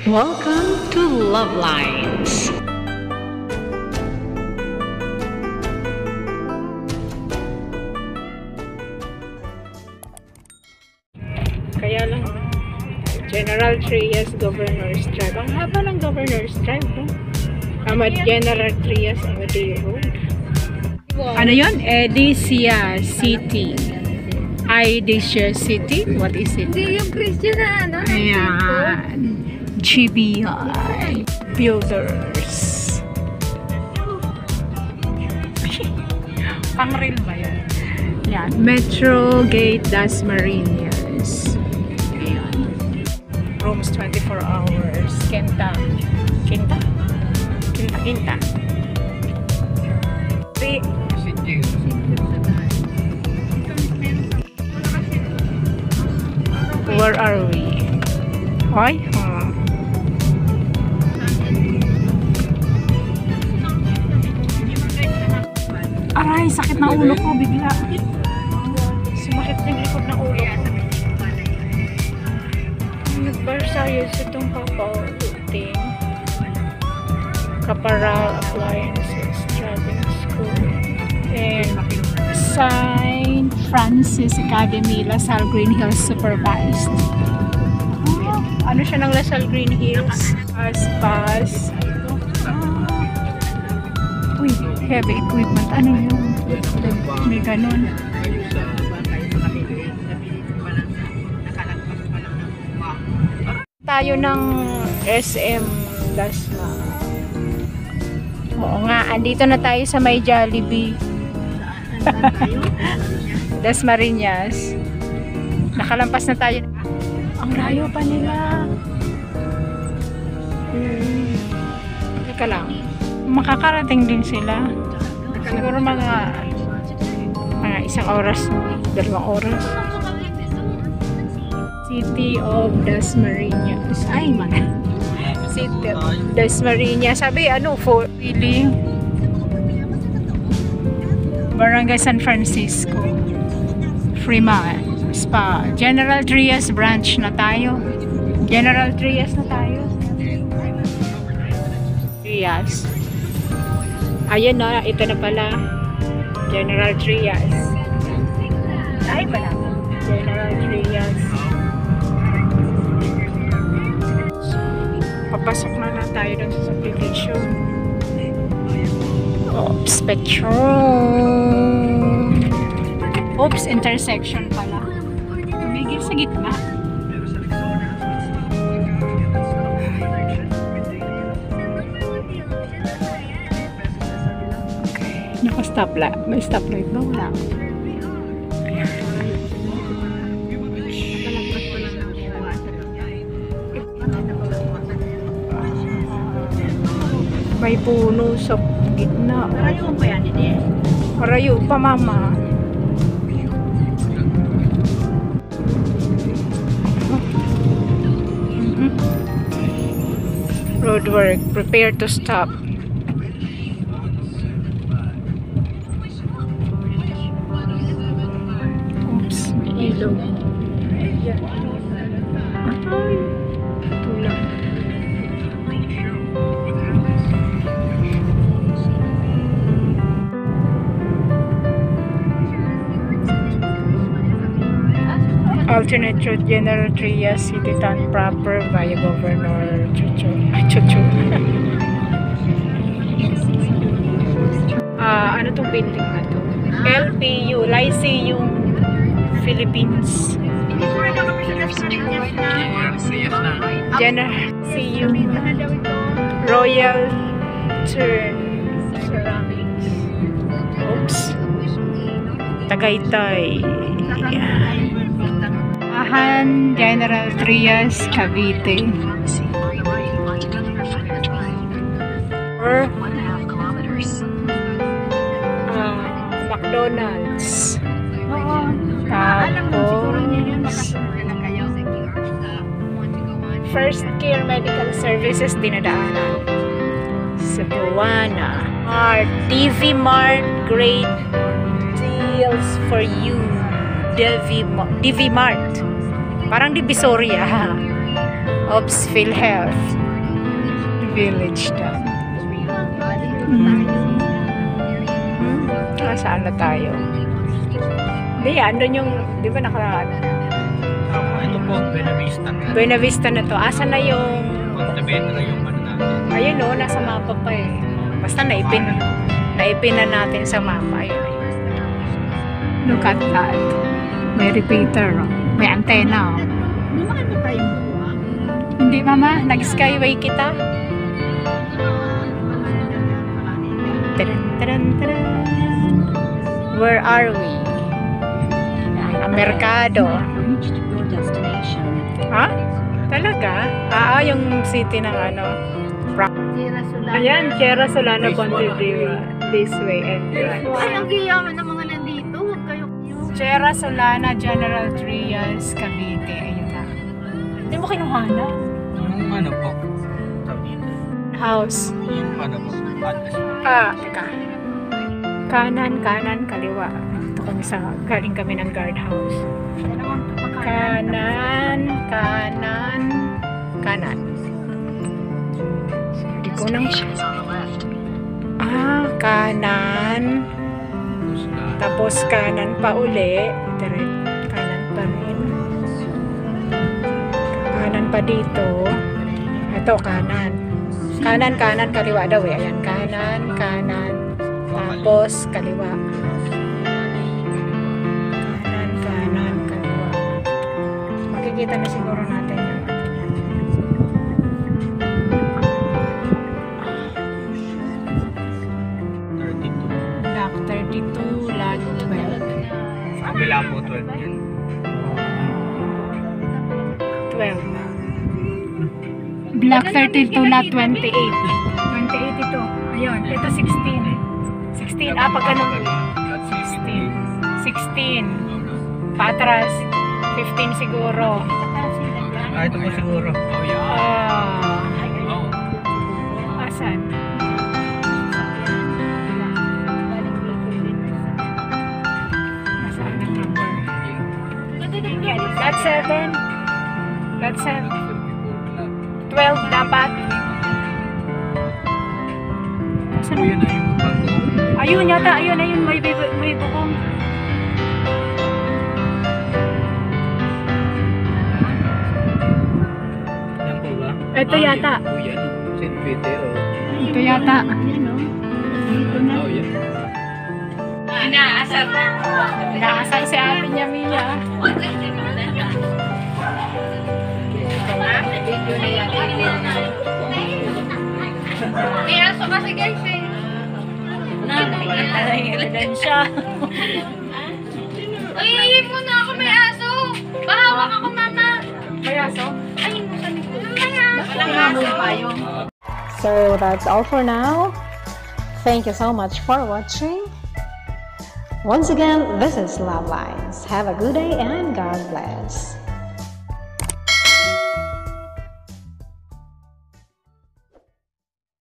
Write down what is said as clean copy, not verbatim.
Welcome to Love Lines. Kaya lang, General Trias Governor's Drive. Ang haba ng Governor's Drive, no? General Trias Amadeo Road. Ano yun? Edisia City. Edisia City? What is it? Hindi yung Christian na ano? Ayan. GBI Builders. Pang-rail ba yan? Yan. Metro Gate Dasmariñas. Ayan. Rooms 24 hours. Quinta. Quinta? Quinta, Quinta. Where are we? Ay? Aray, sakit na ulo ko bigla. Sumakit yung likod ng ulo ko. Nag-Versailles itong papauting. Caparal Appliances Driving School. And St. Francis Academy, LaSalle Green Hills Supervised. Ano siya ng LaSalle Green Hills? Pass. Uy, heavy equipment. Ano yun? May ganun. Tayo ng SM Dasma. Oo nga, andito na tayo sa may Jollibee. Dasmariñas. Nakalampas na tayo. Ang layo pa nila. Teka lang. Makakarating din sila. Siguro mga isang oras, 2 oras. City of Dasmariñas. Ay, City of Dasmariñas. Sabi, for really? Barangay San Francisco. Fremont Spa. General Trias branch na tayo. General Trias na tayo. Trias. Ayun na, ito na pala. General Trias. Ay pala. General Trias. Papasok na tayo dun sa subdivision. Oops, Petron. Oops, intersection pala. Tumigil sa gitna. Okay. Naka-stoplight. May stoplight ba? Wala. May puno sa gitna. Arayo pa yan, hindi? Arayo pa, mama. Roadwork. Prepare to stop. Oops. May ilog. Ay. Tulang. Alternate route General Trias City Town proper via Governor Chuchu. Ano tong building na to? LPU, Lyceum Philippines. General Lyceum Royal Turn Ceramics. Oops. Tagaytay. General Trias, Cavite. Or McDonald's. Tapos First Care Medical Services dinadaanan. Cebuana. DV Mart, great deals for you. DV Mart. Parang Divisoria. Ops PhilHealth Village daw. Saan na tayo? Hindi, andun yung, di ba Ito po, Benavista. Buena Vista na to. Asa na yung, Montevedra yung ano natin. ayun o, nasa mapa pa eh. Basta naipin na natin sa mapa. Ayun. Look at that. May repeater. May antena. Di ba ano tayong buwa? Hindi mama, nag-skyway kita. Taran, taran, taran. Where are we? Ang merkado. Ha? Talaga? Yung city ng ano. Sierra Solano. Ayan, Sierra Solano Pontevedra. This way and Ay, ang giyaman ng mga nandito. Huwag kayo. Sierra Solana General Trias, Cavite. Ayun na. Hindi mo kinuha na? Yung ano po, House. yung ano po, address. Teka. Kanan, kaliwa. Ito kami galing kami ng guardhouse. Kanan. Hindi ko nang siya. Kanan. Tapos kanan pa uli. Kanan pa rin. Kanan pa dito. Ito, kanan. Kanan, kaliwa daw eh. Ayan, kanan. Tapos, kaliwa. Kanan, kaliwa. Makikita na siguro natin yung Block 32, lot 12. Sa kabila po, 12 yun. 12. Block 32, lot 28. 28 ito. Ayun, ito 16. 16, pag ano? 16. Patras. 15 siguro. Ito po siguro. Oh, yeah. Asan? Asan ang number? Lot 7. Lot 7. 12 dapat. Asan? Yun na yung bago. Ayun yata, ayun, may bukong. Yan po ba? Ito yata. Yan po yan. St. Peter. Ito yata. Yan o. Dito na. Oh, yan. Inaasar si ate niya, Mia. Video na yan. May aso kasi guys eh. Nakikita na yung ebidensya. Ay, muna ako may aso. Bahawak ako, mama. May aso? Ay, nasa likod. May aso. So that's all for now. Thank you so much for watching. Once again, this is Love Lines. Have a good day and God bless.